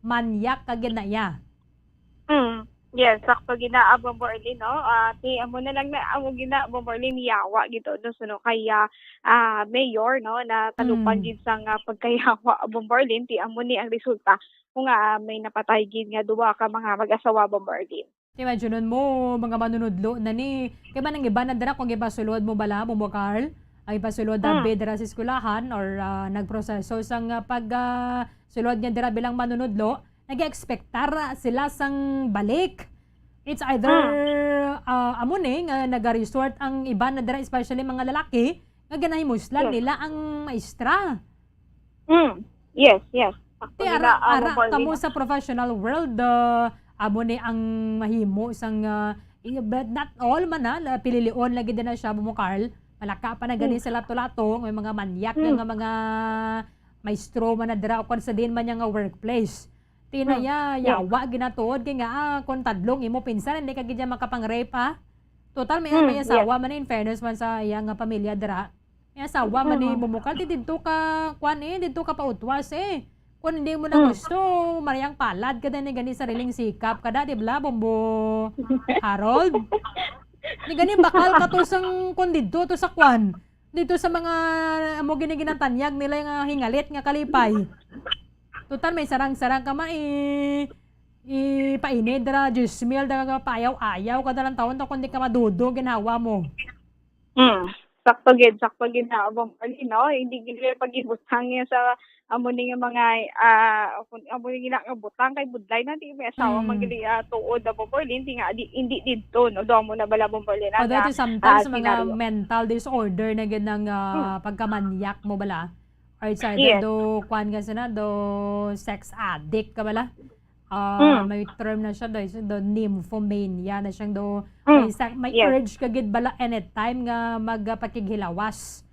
manyak ka ginaya. Yes, sakto gina Bomborlin, no? Ti amo na lang na amo gina Bomborlin yawa gito no suno kaya mayor no na talupan gid sang pagkayawa Bomborlin ti amo ni ang resulta kung may napatay gid nga duwa ka mga mag-asawa Bomborlin. Imagine mo, mga manunudlo na ni. Kaya man ang iba na dara kung ipasulod mo bala, mo Carl, ay ipasulod na dira sa eskulahan or nagproseso sang sulod niya dira bilang manunudlo, nag-expectar sila sang balik. It's either amo ni nga nag-resort ang iba na dira, especially mga lalaki, nga ganahimuslan nila ang maestra. Yes. Ti ara kamo sa professional world, amo ni ang mahimo sang but not all man na pililion lagi din na siya mo Carl. Malaka pa na gani sa lato-lato, may mga manyak nga mga maestro man na dira o kon sa din man nga workplace. Tinaya yawa ginatuod kay nga kon tadlong imo pinsan hindi ka gid makapang-rape Total may asawa man in fairness man sa iya nga pamilya dira. May asawa man ni mumukal didto ka didto ka pautwas Kung hindi mo na gusto, mariyang palad ka din gani sariling sikap kada di bla Bombo Harold. Ni gani bakal ka to sang kun didto to sa kwan. Dito sa mga amo giniginatanyag nila yung hingalit nga kalipay. Total may sarang-sarang ka man ipainid dara jusmil daga payaw-ayaw kada lang taon to kundi ka madudo ginawa mo. Sakto gid na Bomborlin, no? Hindi gid pagibutang niya sa amo ni nga mga amo ni nga butang kay budlay na di may asawa magili tuod Bomborlin ti nga hindi didto no do mo na bala Bomborlin o dito sometimes mga mental disorder na gid ng pagkamanyak mo bala or it's either do kwan ka sana do sex addict ka bala may term na siya do nymphomania na siyang do may urge ka gid bala anytime nga magpakighilawas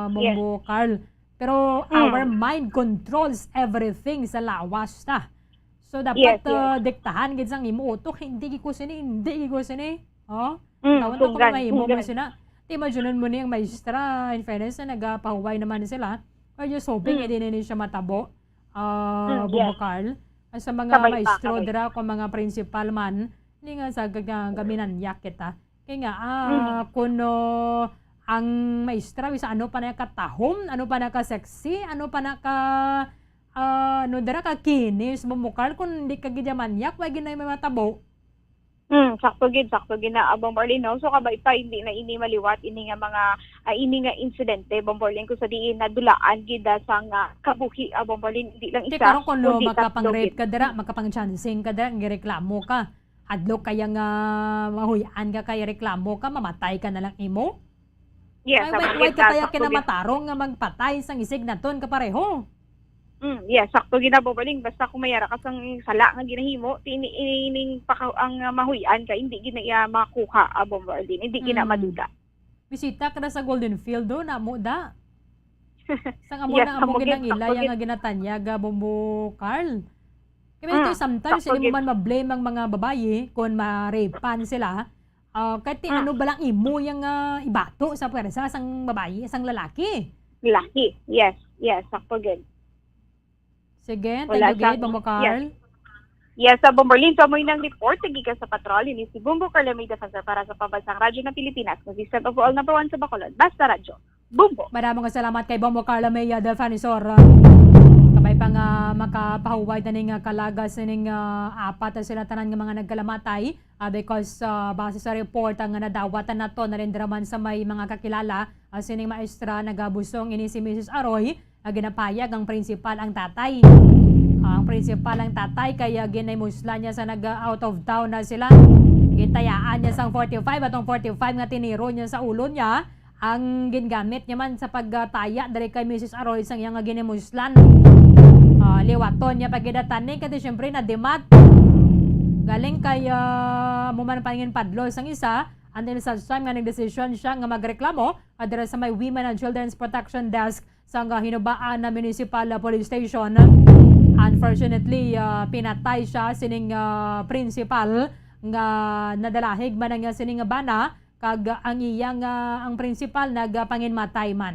Bombo Carl. Pero our mind controls everything sa lawas ta. So dapat diktahan gid sang imo utok hindi ko sini. Tawon ko may imo mo sina. Imagine mo ni ang maestra in fairness na nagapahuway naman sila. Or just hoping hindi na siya matabo. Bombo Carl. Sa mga maestro dira ko mga principal man hindi nga sa gaminan yakita. Kaya nga kuno ang maestra bisa ano pa na katahom, ano pa na ka sexy, ano pa na ka ano dara ka kinis Bombo-Carl kung hindi ka gid manyak wa gid na may matabo. Sakto gid na Bomborlin, no? So kabay pa hindi na ini maliwat ini nga mga ini nga insidente Bomborlin ko sa diin nadulaan gid sang kabuhi Bomborlin hindi lang isa. Karon kun makapang-rape ka dira, makapang-chancing ka dira, gireklamo ka. Adlok kaya nga mahuyan ka kay reklamo ka, mamatay ka na lang imo. Yes, wait ka tayo kinamatarong nga magpatay sang isig naton kapareho. Yes, sakto gina Bomborlin basta kung mayara ka sang sala nga ginahimo ining ang mahuyan ka hindi gina makuha Bomborlin, hindi gina maduda. Bisita ka na sa Golden Field do na mo da. Sang amo na amo ginang ilay nga ginatanyag Bombo Carl. Kaya ito sometimes hindi mo man ma-blame ang mga babaye kung ma-rapean sila. Kahit ano ba lang imo yung ibato sa pwersa sang babae, sang lalaki. Lalaki, yes, sakto gid. Sige, thank you, Bombo Carl. Yes, sa Bomborlin, so mo nang report gikan sa patrol ni si Bombo Carl may defensor para sa pambansang radyo ng Pilipinas, consistent of all number 1 sa Bacolod, Basta Radyo. Bombo. Maraming salamat kay Bombo Carl may defensor. Kabay pa nga makapahuway na ning kalagas ning apat sila tanan nga mga nagkalamatay because base sa report ang nadawatan nato na rin draman sa may mga kakilala sining maestra nagabusong ini si Mrs. Aroy ginapayag ang principal ang tatay. Ang principal ang tatay kaya ginaymusla niya sa nag-out of town na sila. Gintayaan niya sang 45 atong 45 nga tiniro niya sa ulo niya. Ang gingamit niya man sa pagtaya dari kay Mrs. Aroy sang iyang ginimuslan. Liwaton niya pagidatanin kasi syempre na demat. Galing kay muman paningin padlo sang isa until sa time nga nagdesisyon siya nga magreklamo adra sa may Women and Children's Protection Desk sa hinubaan na municipal police station. Unfortunately, pinatay siya sining principal nga nadalahig man nga sining bana kag ang iyang ang principal nagpanginmatay man.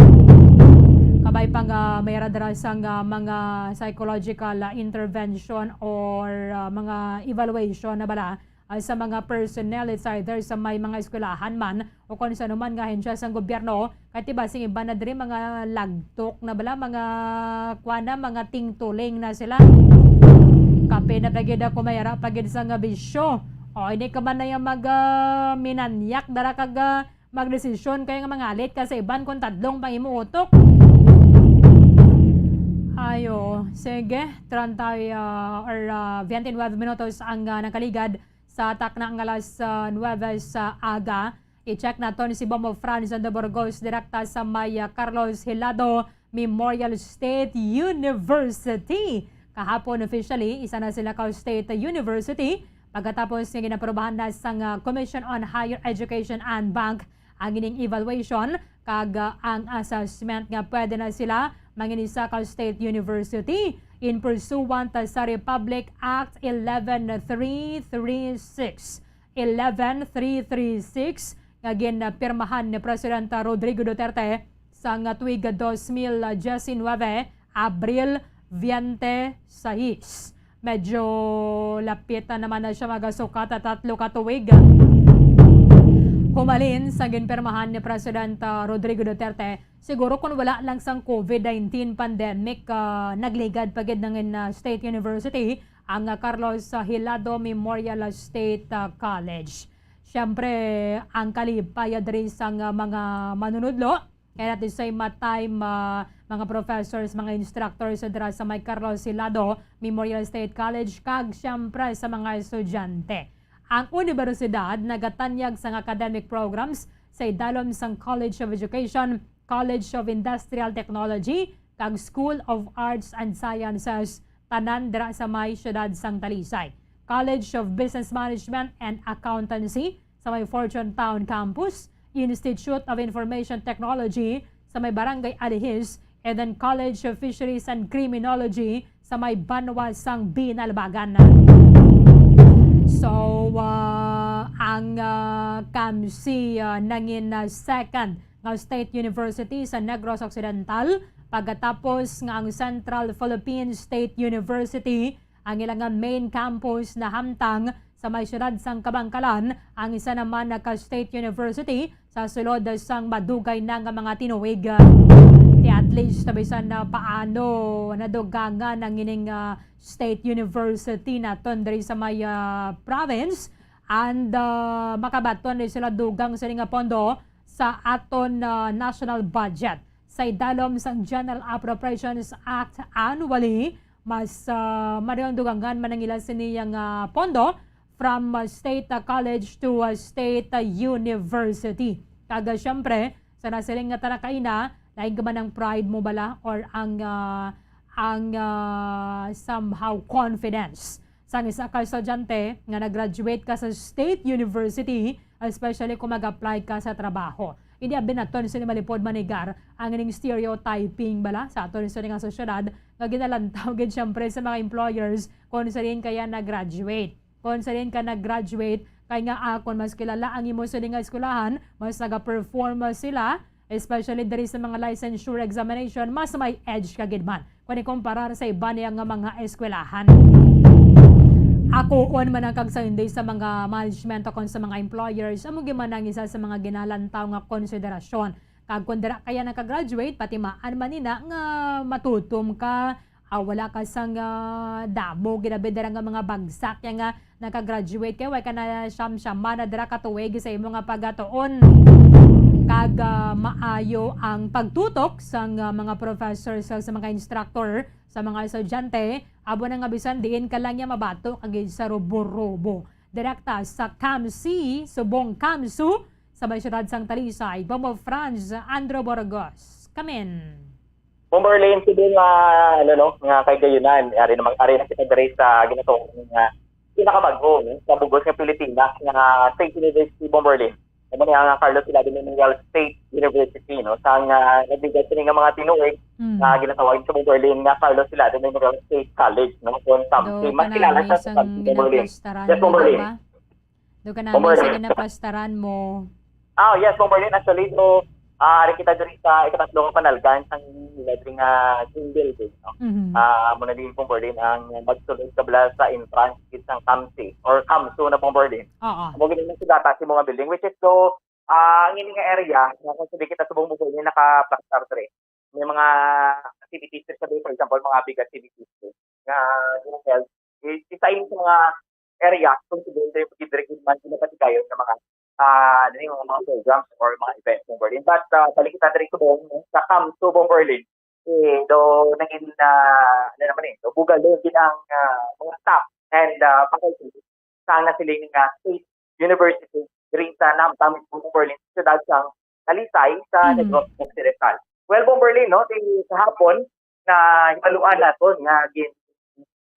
kabay pang may radarasang mga psychological intervention or mga evaluation na bala sa mga personnel, it's either sa may mga eskwelahan man o kung saan man nga hensya sa gobyerno, kahit iba sing iba na diri mga lagtok na bala, mga kuana, mga tingtuling na sila. Kape na pagid ako mayara pagid sa nga bisyo. O hindi ka man na yung minanyak dara kag magdesisyon kayo nga mga alit kasi iban kung tadlong pang imuutok. Ayo, sige, 30 or 29 minutos ang nakaligad sa atak na ang alas 9 sa aga. I-check natin si Bombo Franz de Burgos direkta sa may Carlos Hilado Memorial State University. Kahapon officially, isa na sila ka State University. Pagkatapos ng ginaprobahan na sa Commission on Higher Education and Bank ang ining evaluation kag ang assessment nga pwede na sila manginisa ka State University in pursuant sa Republic Act 11336. 11336 nga ginapirmahan ni Presidente Rodrigo Duterte sa tuig 2019, Abril 26. Medyo lapit na naman na siya magasukat at 3 katuig. Humalin sa ginpirmahan ni Presidente Rodrigo Duterte, siguro kung wala lang sang COVID-19 pandemic, nagligad pagid ng State University ang Carlos Hilado Memorial State College. Siyempre, ang kalipaya diri sang mga manunudlo, and at the same time, mga professors, mga instructors dira sa may Carlos Hilado Memorial State College, kag siyempre sa mga estudyante. Ang universidad nagatanyag sa academic programs sa idalom sang College of Education, College of Industrial Technology, kag School of Arts and Sciences, tanan dira sa may syudad sang Talisay. College of Business Management and Accountancy sa may Fortune Town Campus, Institute of Information Technology sa may Barangay Alihis, and then College of Fisheries and Criminology sa may Banwa sang Binalbagan. So, ang KAMC nangin second ng State University sa Negros Occidental, pagkatapos nga ang Central Philippine State University ang ilang main campus na hamtang sa may syudad sang Kabangkalan, ang isa naman na State University sa sulod sang madugay na nga mga tinuig. At least tabisan na paano nadugangan ang ining State University na tondri sa may province, and makabaton din sila dugang sa nga pondo sa aton national budget. Sa idalom sang General Appropriations Act annually, mas mariyong dugangan man ang ilan siniyang pondo from state college to state university. Kaga syempre, sa nasiling nga tanakaina, lain ka ba ng pride mo bala or ang somehow confidence sa isa ka estudyante nga nag-graduate ka sa State University, especially kung mag-apply ka sa trabaho. Hindi abin naton sa malipod manigar ang ining stereotyping bala sa aton sa nga sosyedad nga ginalantaw gid syempre sa mga employers kung sa rin kaya nag-graduate. Kung sa rin ka nag-graduate, kaya nga akon mas kilala ang imo sa nga eskwelahan, mas naga-perform sila, especially diri sa mga licensure examination, mas may edge kagid man kung ikumparar sa iba niya nga mga eskwelahan. Ako man ang kagsaynday sa mga management o sa mga employers, amo man ang isa sa mga ginalantaw nga konsiderasyon. Kag kung dira kaya nakagraduate, pati maan man nina nga matutom ka, wala ka sang damo, ginabi dira nga mga bagsak ya nga nakagraduate kay way ka na siyam-siyama na dira katuweg sa imo nga pagatuon. Kag maayo ang pagtutok sa mga professors sa mga instructor sa mga estudyante, abo na nga bisan diin ka lang niya mabato kag sa rubo-rubo. Direkta sa KAMC, subong KAMSU sa may syudad sang Talisay, Bombo Franz Andro Burgos. Kamen. Bomberlane si din nga kay gayunan, ari na kita diri sa ginatong nga pinakabago sa bugos nga Pilipinas nga State University Bomberlane. Amo ni ang Carlos Hilado Memorial State University sa nga nagbigay sini nga mga tinuig nga ginatawag sa Bomberlane nga Carlos Hilado Memorial State College kung mas kilala sa Bomberlane. Yes, Bomberlane. Do ka namin sa ginapastaran mo. Yes, Bomberlane actually. So ari kita diri sa ikatatlo nga panalgan sang diri nga team building, no. Muna din pong Berlin ang magsulod kabla sa entrance sang KAMSI or KAMSU na pong Berlin. Oo. Mo gini sa data si mga building which is so ang ini nga area na kung sabi kita subong mo ni naka-plaster tre. May mga activities sabi for example mga big activities nga ginaheld isa yun sa mga area kung sabi tayo pag-direct man sila pati kayo sa mga mga programs or mga events ng Berlin. But balik kita direct sa KAMSU ng Berlin. Do naging ano naman do bugal din ang mga staff and faculty sa sila nga state university diri sa Namtamit ng Berlin sa dagsang Talisay sa Negros Occidental. Well, Berlin, no, sa hapon na hibaluan naton nga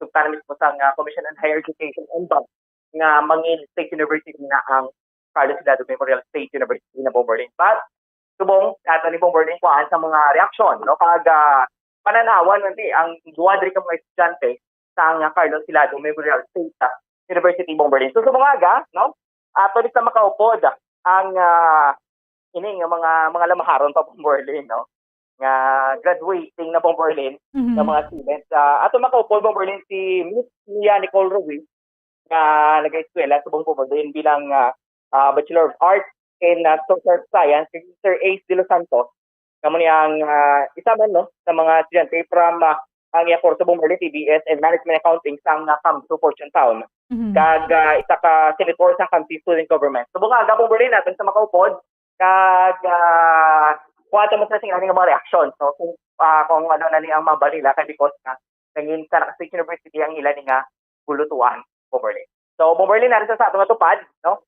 sugtan mismo sa Commission on Higher Education and Bank nga mangin State University na ang Carlos Hilado Memorial State University na Berlin. But subong ato ni Berlin kuan sa mga reaksyon, no, kag pananawan nanti ang duwa diri ka mga estudyante sa Carlos Hilado Memorial State University Berlin. So subong aga, no, ato ni sa makaupod ang ini nga mga lamaharon pa Berlin, no, nga graduating na Berlin ng mga students. Ato makaupod Berlin si Miss Mia Nicole Ruiz nga nag-eskwela sa Berlin bilang Bachelor of Arts in Social Science kay Sir Ace de los Santos. Kamo niyang isa man, no, sa mga estudyante from ang course sa Berlin TBS and Management Accounting sa KAMSU Fortune Town. Kag isa ka senator sa KAMSI Student Government. So bunga gabong Berlin natin sa makaupod kag kuwata mo sa sing nga mga reaction. So kung ano na ni ang mabalila kay because nangin sa State University ang ila ni nga bulutuan po Berlin. So Berlin natin sa ato nga tupad, no?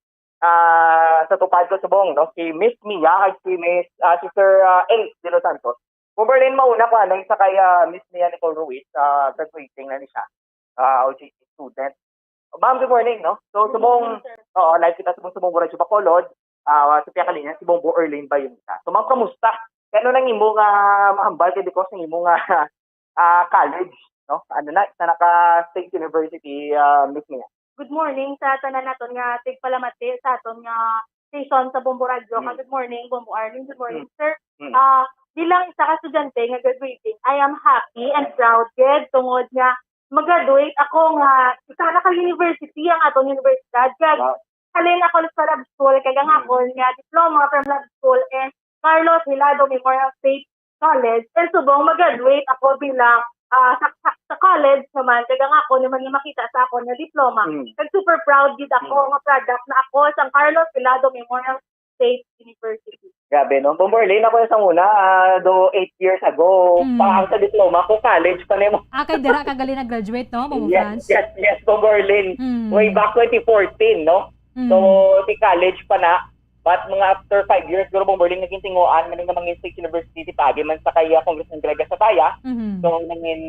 Sa tupad ko subong, no, si Miss Mia at si Miss si Sir Ace de los Santos. Berlin mauna pa nang sa kay Miss Mia Nicole Ruiz graduating na ni siya. OJT student. Ma'am, good morning, no? So subong live kita subong Radyo Bacolod. Sa piya kalinya si Bombo Erlene ba yun ka. So ma'am, kamusta? Kano nang imo nga maambal kay because ng imo nga college, no? Ano na sa naka State University Miss Mia. Good morning sa tanan naton nga tigpalamati sa aton nga station sa Bombo Radio. Good morning, Bombo Arlene. Good morning, sir. Bilang isa ka estudyante nga graduating, I am happy and proud gid tungod nga mag-graduate ako nga isa na ka university ang aton universidad. Kag halin ako sa lab school kag ang ako nga diploma from lab school and Carlos Hilado Memorial State College. And subong mag-graduate ako bilang sa college naman, kaya nga ako naman yung makita sa ako na diploma. Kag super proud gid ako nga product na ako sa Carlos Hilado Memorial State University. Grabe, no? Berlin ako sa una, 8 years ago. Ang sa diploma ko, college pa nimo. Kay dira ka gali nag-graduate, no, Bombo France? Yes, Berlin. Way back 2014, no? So, si college pa na. But mga after 5 years, guro Berlin naging tinguan, maning nga mga State University pagi man sa kaya Congressman Grega Sataya. So, nangin,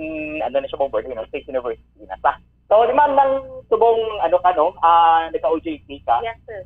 ano na siya Berlin, State University na sa. So, di man lang subong, nagka-OJT ka. Yes, sir.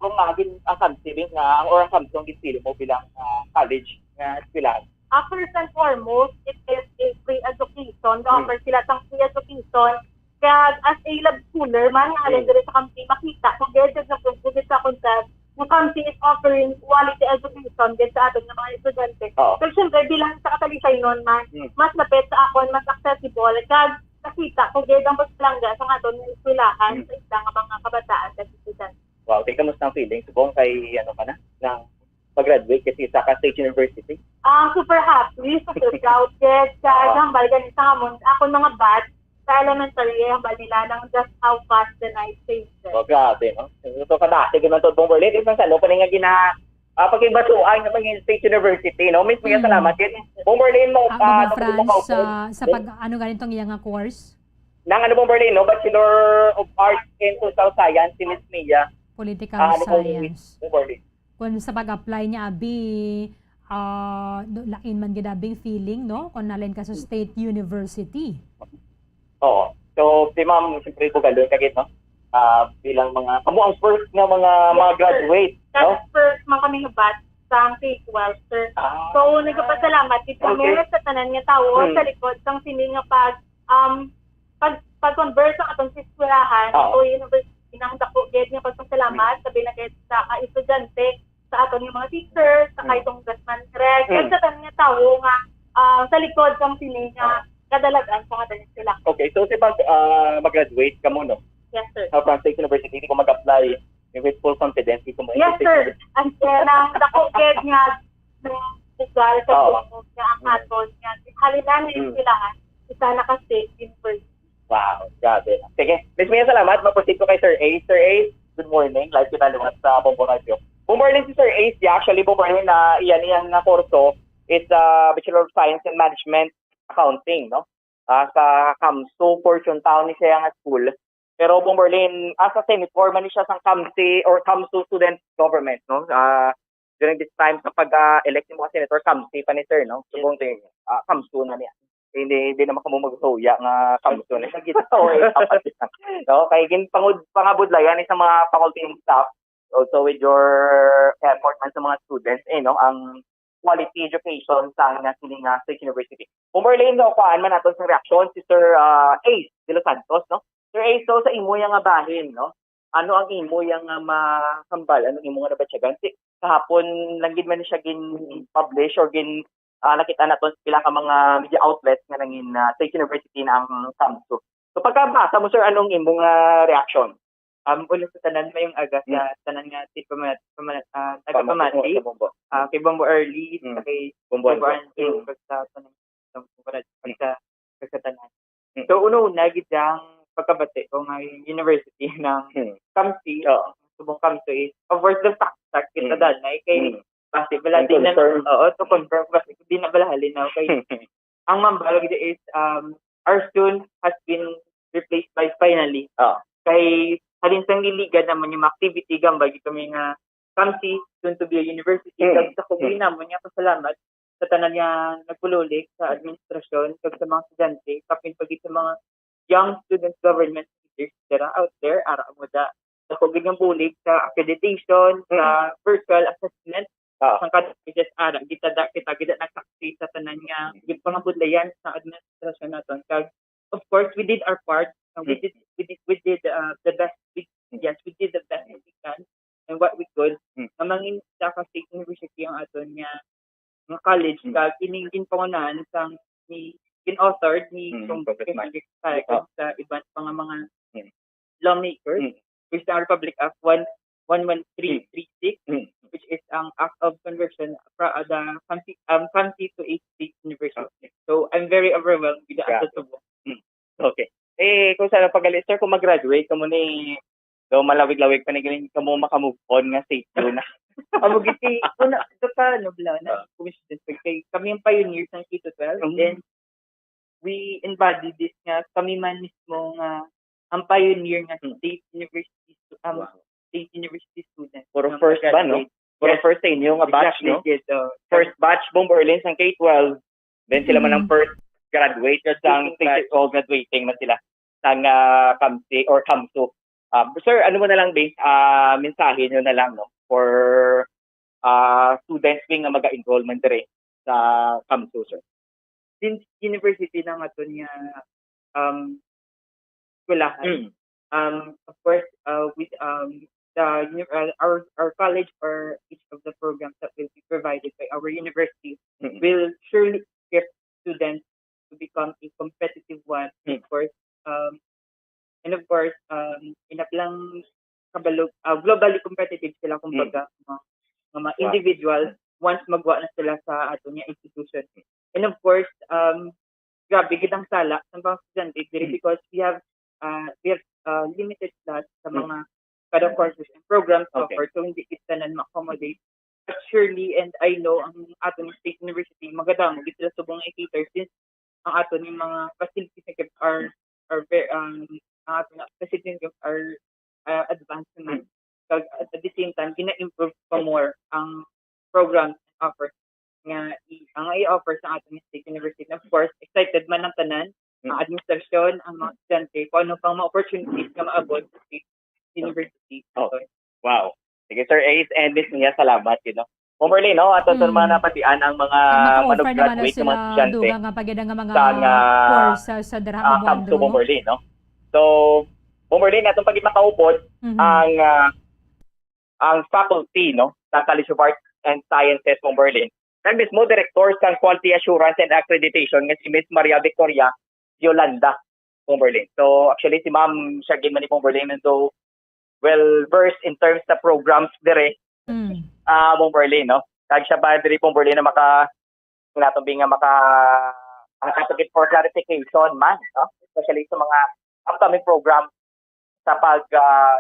Kung naging ang KAMSI nga, or ang KAMSI ang ginpili mo bilang college nga eskwelahan. First and foremost, it is a free education. Offer sila sang free education. Kaya as a lab schooler, man, nga alin dire sa KAMSI, makita kung gadget na pagbulit sa concept, yung KAMSI is offering quality education din sa ating mga estudyante. So, syempre, bilang sa Katalisay nun, man, mas lapit sa akon, mas accessible. Kaya nakita kung gadget ang paslangga sa ating eskwelahan sa isang mga kabataan sa estudyante. Wow, kay kamusta ang feeling? Subong kay nang pag-graduate kasi sa State University? Super happy, super proud. Yes, kaya hambal ganit sa hamon. Ako mga batch sa elementary, hambal nila ng just how fast the night changed. Grabe, no? Ito ka dati, ganun to, Berlin. Isang salo pa nga pag-ibatuan ng mga State University, no? Miss Mia, salamat yun. Berlin mo, Bombo France, sa ganitong iyang course? Nang Berlin, no? Bachelor of Arts in Social Science, si Miss Mia. Political Science. Kung sa pag-apply niya, lain man ginabing feeling, no? Kung nalin ka sa State University. Oo. So, si ma'am, siyempre po gano'n kagit, no? Bilang mga, ang first nga mga graduate, no? That's first mga kami batch sa K-12, sir. So, nagpapasalamat dito kami sa tanan nga tao sa likod sang sini nga pag-converse ang atong eskwelahan o university nang dako gid nga pagpasalamat sabi na kay sa estudyante sa aton yung mga teachers, sa itong Gatman Craig, kag sa tanan nga tawo nga sa likod kang sini nga kadalagan sa nga sila. Okay, so si mag-graduate ka mo, no? Yes, sir. From State University, hindi ko mag-apply with full confidence. Hindi ko Yes, sir. Ang nang dakoged nga lugar sa buong nga ang aton nga halinanin sila isa naka-state university. Wow, grabe. Sige, Miss Mia, salamat. Mag-proceed ko kay Sir Ace. Sir Ace, good morning. Live kita lumat sa Bombo Radio. Bumorning si Sir Ace. Actually, bumorning na iyan nga kurso is Bachelor of Science in Management Accounting, no? Sa CAMSU, Fortune Town ni siya nga school. Pero bumorning, as a senator, man siya sa CAMSI or CAMSU Student Government, no? During this time, sa pag-elect mo ka senator, CAMSI pa ni Sir, no? So, CAMSU na niya. Hindi naman kamo magsuya nga CAMSU na siya. No? Kaya pangabudlayan sa mga faculty and staff, also with your effort man sa mga students, no? Ang quality education sa sining State University. Bumorling no kuan man naton sa reaction si Sir Ace de los Santos, no? Sir Ace, so sa imo yang bahin, no? Ano ang imo yang makambal? Ano imo nga nabatyagan? Kahapon lang gid man siya gin-publish or nakita naton sa pila ka mga media outlets nga nangin State University na ang CAMSU. So pagkabasa mo sir, anong imo nga reaction? Ulo sa tanan may yung aga sa tanan nga ti taga-pamati, kay Bombo Early, sa kay Bombo Early, sa tanan sa tanan. So una-una gid ang pagkabati ko nga university ng CAMSI, subong CAMSI is of course the fact kita danay kay kasi bala din na to confirm kasi di na bala halinaw kay ang mambalag is our student has been replaced by finally kay halin sang iligan naman yung activity gamba kami nga CAMSI soon to be a university kag sa kubi namon niya pasalamat sa tanan nga nagpululik sa administrasyon kag sa mga estudyante kapin pag sa mga young student government leaders that are out there ara mo da sa kubi ng bulig sa accreditation sa virtual assessment sang kada just ara kita nagsaksi sa tanan nga gid pangabudlayan sa administrasyon naton kag of course we did our part. We did the best. We did the best we can and what we could. Namangin sa State University ang aton nga college kag ining ginpangunahan sang ni in-authored ni sa ibang mga lawmakers which is our Republic Act 11336 which is ang Act of Conversion from the CAMSI to a State University. So I'm very overwhelmed with the answer to both. Okay. Kung saan pagalit, sir, kung mag-graduate, kamo ni malawig-lawig pa ni galing kamo makamove on nga state yun na. Amugit una ito pa na commission kay kami ang pioneers ng K-12 and then we embody this nga kami man mismo nga ang pioneer nga state university student. For first ba, no? For first sa inyo nga batch, no? First batch, Bomborlins ang K-12, then sila man ang first graduate sang graduating man sila sang CAMSI or CAMSU. Sir, ano mo na lang base mensahe nyo na lang no for students nga mag-enrollment dire sa CAMSU, sir. Since university na nga to niya skulahan, of course with our college or each of the programs that will be provided by our university will surely equip students to become a competitive one. Of course, and of course, inaplang kabalog, globally competitive sila kumbaga mga individuals once magwa na sila sa ato niya institution. And of course, grabe gitang sala sa mga estudyante because we have limited slots sa mga kada courses and programs offered, so hindi kita na ma-accommodate. But surely, and I know, ang ato ng State University, magadamo, di sila subong i-cater since ang ato ng mga facilities are very, ang ato ng facilities are advanced naman. So, at the same time, gina-improve pa more ang programs and offers nga ang i-offer sa ato ng State University. And of course, excited man ang tanan, ang administrasyon, ang mga estudyante, kung ano pang mga opportunities na maabot sa State University. Wow. Sige, Sir Ace and Miss Mia, salamat. Formerly, no, ato sa mga napatian ang mga manag-graduate ng mga estudyante dugang nga pagida nga mga course sa Darha CAMSU Formerly, no? So, Formerly, atong pagit makaupod ang ang faculty no sa College of Arts and Sciences ng Berlin. Kag mismo director sa Quality Assurance and Accreditation nga si Miss Maria Victoria Yolanda ng Berlin. So actually si Ma'am siya gin man ni Berlin so well versed in terms sa programs dire Mm. mong Berlin no. Kag siya ba dire pong Berlin na natubing nga makatagit for clarification man no? Especially sa mga upcoming program sa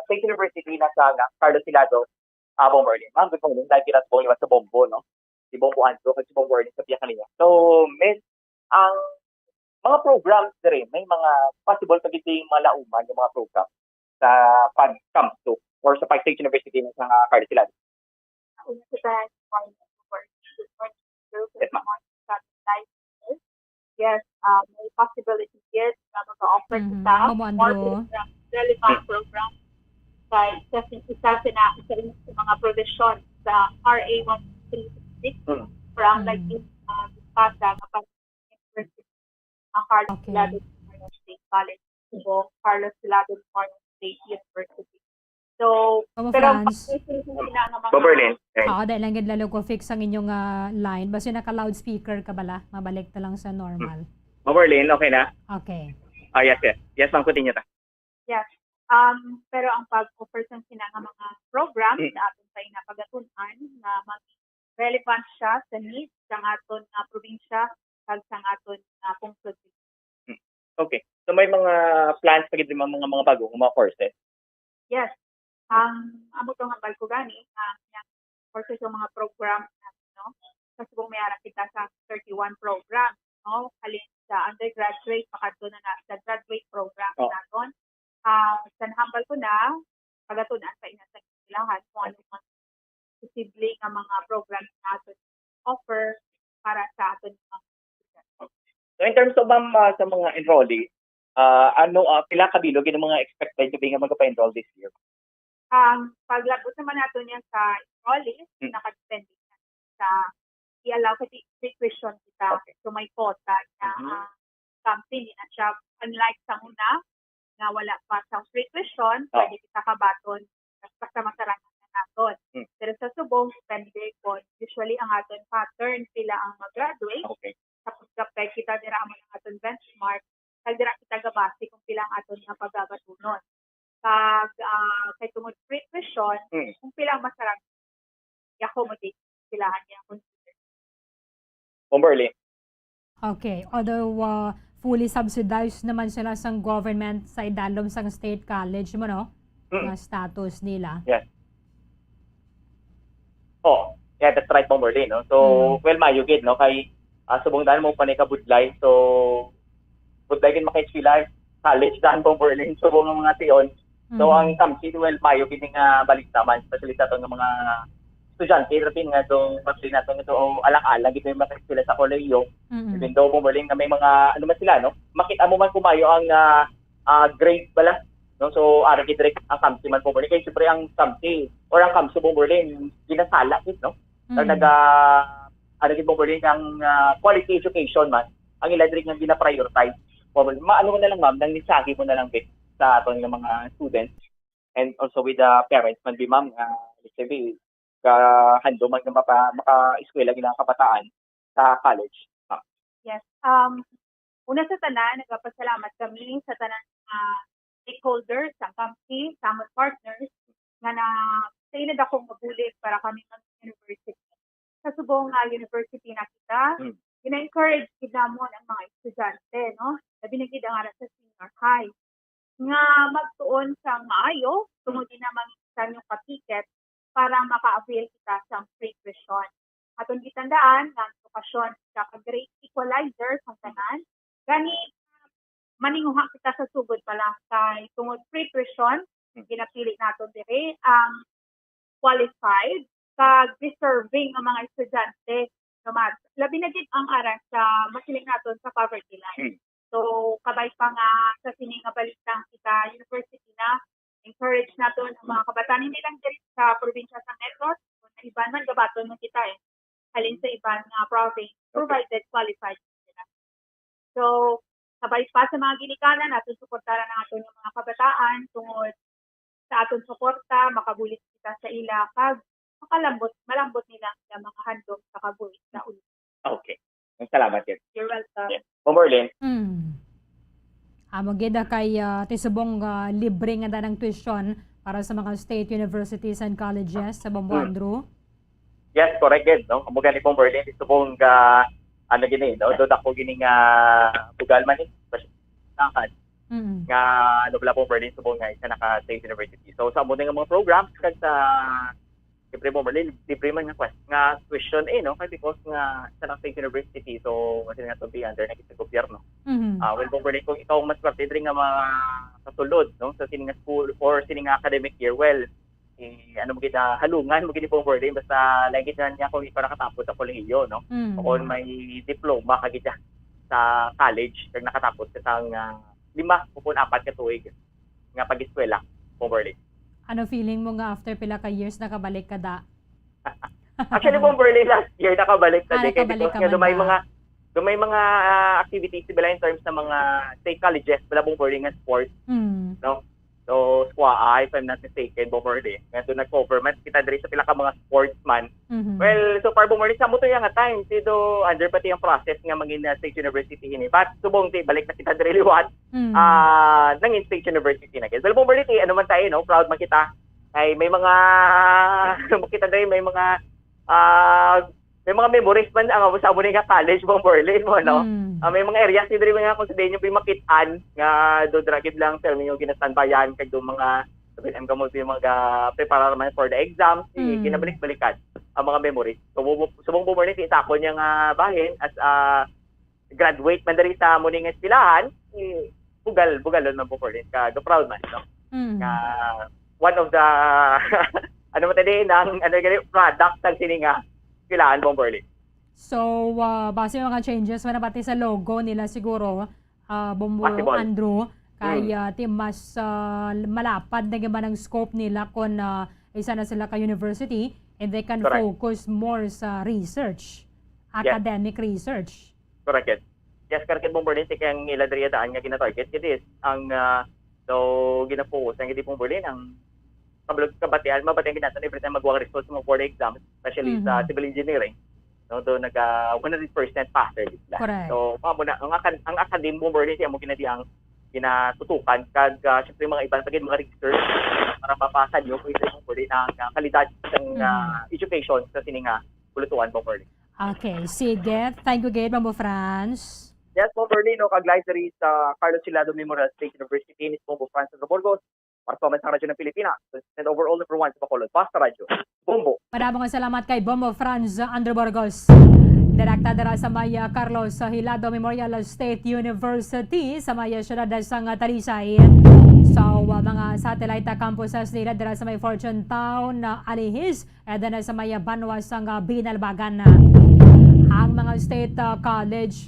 State University na sa Carlos Silado mong Berlin. Ma'am, good morning. Live kirat po iwas sa Bombo, no? Si Bombo Anzo, kasi Bombo Berlin sa piya kanina. So, ang mga programs dire may mga possible pagiting malauman yung mga program sa pag-come to or sa State University na sa Carlos Silado. Yes, ma'am. Yes, may possibility yes na mag-offer Mhm. kita Mamo more Andrew. relevant program kay isa sa mga provision sa RA 1366 Mm. from like this discussed kapag university ang Carlos Okay. Silado Memorial State College o Carlos Silado Memorial State University. So, Mamo pero Franz. Ma'am Berlin. Oo, dahil lang gid lalo ko fix ang inyong line. Basta naka-loudspeaker ka bala, mabalik ta lang sa normal. Ma'am Berlin, okay na? Okay. Yes, yes. Yes, ma'am, continue ta. Yes. Pero ang pag-offer sa sina nga mga program sa aton sa inapagatunan na relevant siya sa needs sa aton nga probinsya kag sa aton pungsod. Okay. So may mga plans pa gid mga bagong mga courses. Yes. Amo to nga balko gani courses yung mga program no. Kasi kung may ara kita sa 31 program no, halin sa undergraduate pakadto na sa graduate program naton. Sanhambal ko na pagatunan sa inasang ilahan kung ano mga posible nga mga program natin offer para sa aton mga students. So in terms of sa mga enrollee, pila kabilog yung mga expected to be nga magpa-enroll this year? Paglabot naman nato niya sa enrollees, nakadepende sa i-allow kasi free tuition kita. So may quota na something na siya unlike sa una na wala pa sa free tuition, pwede kita kabaton basta masarangan na naton. Pero sa subong, depende ko, usually ang aton pattern sila ang mag-graduate. Okay. Tapos kapag kita dira mo ang aton benchmark, dira kita gabase kung pila ang aton nga pagagatunon. Kay tungod free tuition, kung pila ang masarang i-accommodate silahan niya consider. Ma'am Berlin. Okay. Although fully subsidized naman sila sa government sa idalom sa state college mo, no? Nga status nila. Yes. Yeah, that's right, Ma'am Berlin, no? So, well, mayugid, no? Kay subong daan mo pa ni kabudlay. So, budlay kin maka-eskwela college daan Ma'am Berlin subong ng mga tion. So, ang kamsi, well, mayugid nga balik naman, especially sa itong mga estudyante, rapin nga itong pagsin natin ito, alang-alang, ito yung maka-eskwela sa kolehiyo. Even though Ma'am Berlin na may mga, ano man sila, no? Makita mo man kumayo ang grade pala. No? So, aragi direct ang kamsi man Ma'am Berlin. Kaya siyempre ang kamsi, or ang kamsi Ma'am Berlin, ginasala, no? Aragi Ma'am Berlin ang quality education man, ang iladrig nga gina-prioritize. Maano mo na lang, ma'am, nang nisagi mo na lang bit sa aton ng mga students and also with the parents man, ma'am, let's say, hando man nga maka-eskwela gilang kabataan sa college. Yes. Una sa tanan, nagpapasalamat kami sa tanan stakeholders, sa company, sa mga partners, nga na sa inad akong mabulit para kami mag-university. Sa subong university na kita, ina-encourage kinamon ang mga estudyante, no? Labi na gid ang ara sa senior high. Nga magtuon sa maayo, tungod din naman sa inyong patiket para maka-avail kita sa free tuition. Atong gitandaan nga ang edukasyon sa great equalizer sa tanan, gani maninguha kita sa sugod pa lang kay tungod free tuition, ginapili nato dire ang qualified kag deserving ng mga estudyante naman. Labi na gid ang aras sa masiling naton sa poverty line. So kabay pa nga sa sining nga balitang kita university na encourage naton ang mga kabataan hindi lang diri sa probinsya sa Negros, kung iban man gabaton mo kita halin sa iban nga province provided qualified sila. So kabay pa sa mga ginikanan naton suportaran ang aton mga kabataan tungod sa aton suporta makabulit ka sa ila kag malambot nila ang mga handog sa kabuhi sa ulo. Okay. Salamat yun. You're welcome. Yeah. Bomberlin. Amo gid kay tisubong libre nga danang tuition para sa mga state universities and colleges sa Bombo Andrew. Yes, correct yun, no? Kumbaga ni Bomberlin, ito pong, ano gini, no? Doon ako gini nga, bugal man nga, ano pala Bomberlin, subong nga, isa naka-state university. So, sa muna nga mga programs, kag sa, siyempre Bomberlin, libre man nga tuition, no? Kaya because nga, sa state university, so, kasi nga to be under na sa gobyerno. Well, Bomberlin, kung ikaw mas parte rin nga mga kasulod, no? Sa sining nga school or sining nga academic year, well, ano mo kita halungan mo gini Bomberlin basta lagi na niya kung ikaw nakatapos sa kolehiyo, no? O kung may diploma ka kita sa college kag nakatapos ka sang 5 o 4 ka tuig nga pag-eskwela Bomberlin. Ano feeling mo nga after pila ka years nakabalik ka da? Actually Bomberlin last year nakabalik na din nakabalik kasi ka man may mga activities sila in terms ng mga state colleges wala Bomberlin nga sports, no? So, SQA, if I'm not mistaken, Bomberlin. Nga doon nag-cover man, kita diri sa pila ka mga sportsman. Well, so far Bomberlin, sa mo to yung time, dito under pati ang process nga maging state university ini. But subong balik na kita diri liwat, nangin state university na. Well, Bomberlin, ano man tayo, no? Proud man kita. Ay, may mga, kita diri, may mga memories man ang sa amo nga college Bomberlin mo, no? May mga areas diri mga consider nyo pimakitan nga do dragid lang film nyo ginastanbayan kag do mga sabihin mo yung mga prepare man for the exams, kinabalik-balikan ang mga memories. So subong Bomberlin ita ko niya nga bahin as graduate man diri sa muning eskwelahan, bugalon man Bomberlin ka do proud man, no? Nga one of the ano mo tadi nang product sang sininga kailangan Bomberlin. So, base mga changes na pati sa logo nila siguro, Bombo Possible. Andrew, kaya mas malapad na ba ng scope nila kung isa na sila ka university and they can Correct. focus more sa research, academic research. Correct. Yes, correct Bomberlin kaya ang iladriya daan nga gina-target it is ang so gina-focus ang hindi Bomberlin ang kabatian ginatan every time magwa results mo for the exams, especially sa civil engineering. No, do 100% passer sila. Correct. So, ang academic Bomberlin siya mo kinadiang ginatutukan kag syempre mga ibang pagid mga research para mapasa niyo kung ito Bomberlin ang kalidad ng education sa sininga kulutuan Bomberlin. Okay, sige. Thank you, Gabe, Bombo France. Yes, Bomberlin, no, kag-live sa Carlos Silado Memorial State University ni Bombo France sa Burgos. Para sa Radyo ng Pilipinas and overall number 1 sa Bacolod. Basta Radyo. Bombo. Maraming salamat kay Bombo Franz Andrew Burgos. Direkta dara sa Maya Carlos sa Hilado Memorial State University sa Maya Siyudad sang Talisay. So, mga satellite campuses nila dara sa may Fortune Town, Alihis, at sa Maya Banwa sang Binalbagan. Ang mga state college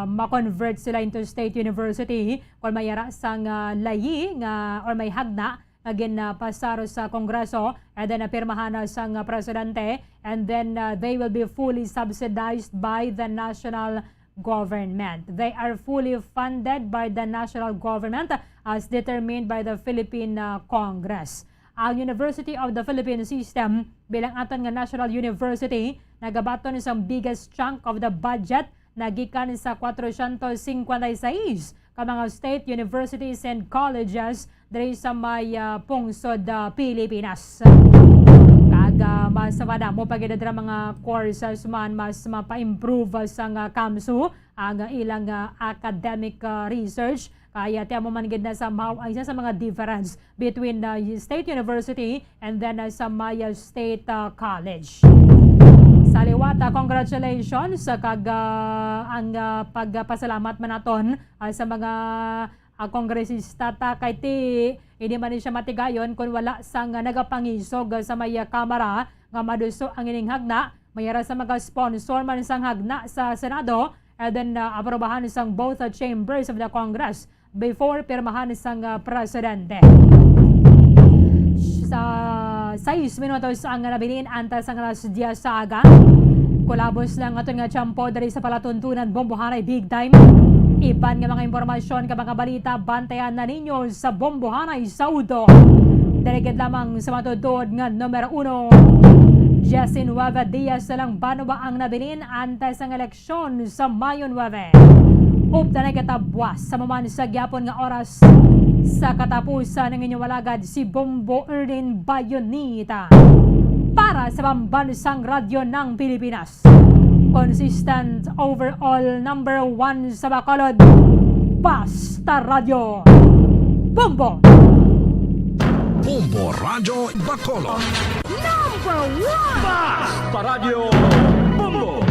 ma-convert sila into state university kung mayara sang layi nga or may hagna again pasaro sa Kongreso and then pirmahan sang presidente and then they will be fully subsidized by the national government. They are fully funded by the national government as determined by the Philippine Congress. Ang University of the Philippine System bilang aton nga national university nagabaton sa biggest chunk of the budget nagikan sa 456 ka mga state universities and colleges diri sa may pungsod Pilipinas. Kaga mas madamo pagidadra mga courses man mas mapa-improve sa kamsu ang ilang academic research. Kaya tiyan mo man gid na somehow ay isa sa mga difference between the state university and then sa Maya State College. Sa liwata, congratulations kag ang pagpasalamat man naton sa mga kongresista ta kay ti hindi man siya matigayon kung wala sang nagapangisog sa Maya Kamara nga maduso ang ining hagna mayara sa mga sponsor man sang hagna sa Senado and then aprobahan sang both chambers of the Congress before pirmahan sang presidente. Sa 6 minutos ang nabilin antas ang alas 10 sa aga. Kulabos lang aton nga tiyampo dari sa palatuntunan Bombohanay Big Time. Iban nga mga impormasyon ka mga balita bantayan na ninyo sa Bombohanay Saudo. delegate lamang sa matutod nga numero 1. Jessie Nueva Diaz lang Banwa ang nabilin antes ang eleksyon sa Mayo 9. Upta na katabwas sa maman sa gyapon nga oras sa katapusan ng inyong walagad si Bombo Erlin Bayonita para sa pambansang radyo ng Pilipinas. Consistent overall number 1 sa Bacolod, Basta Radio Bombo! Bombo Radio Bacolod. Number 1! Basta Radio Bombo!